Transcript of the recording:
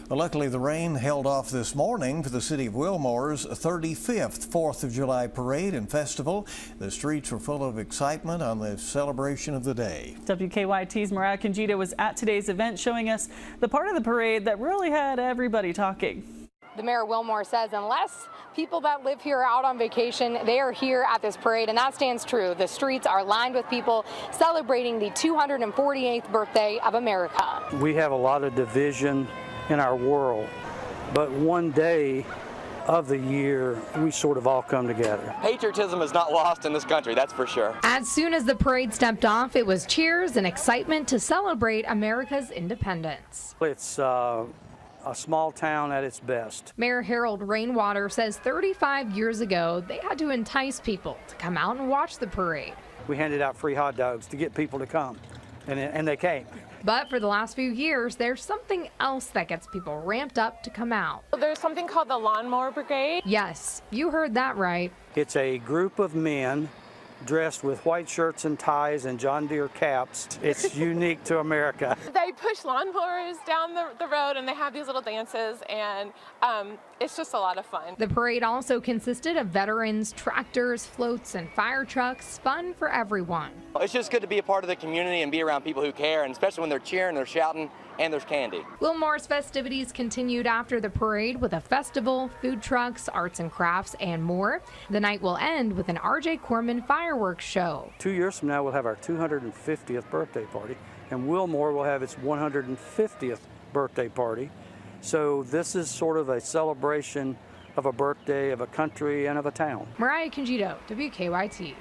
Well, luckily, the rain held off this morning for the city of Wilmore's 35th 4th of July parade and festival. The streets were full of excitement on the celebration of the day. WKYT's Mariah Conjita was at today's event showing us the part of the parade that really had everybody talking. The mayor of Wilmore says unless people that live here are out on vacation, they are here at this parade, and that stands true. The streets are lined with people celebrating the 248th birthday of America. We have a lot of division in our world, but one day of the year we sort of all come together. Patriotism is not lost in this country, that's for sure. As soon as the parade stepped off, it was cheers and excitement to celebrate America's independence. It's a small town at its best. Mayor Harold Rainwater says 35 years ago they had to entice people to come out and watch the parade. We handed out free hot dogs to get people to come, and they came. But for the last few years, there's something else that gets people ramped up to come out. There's something called the Lawnmower Brigade. Yes, you heard that right. It's a group of men dressed with white shirts and ties and John Deere caps. It's unique to America. They push lawnmowers down the road and they have these little dances, and it's just a lot of fun. The parade also consisted of veterans, tractors, floats, and fire trucks. Fun for everyone. It's just good to be a part of the community and be around people who care, and especially when they're cheering, they're shouting, and there's candy. Wilmore's festivities continued after the parade with a festival, food trucks, arts and crafts, and more. The night will end with an R.J. Corman fireworks show. 2 years from now, we'll have our 250th birthday party, and Wilmore will have its 150th birthday party. So this is sort of a celebration of a birthday, of a country, and of a town. Mariah Conjita, WKYT.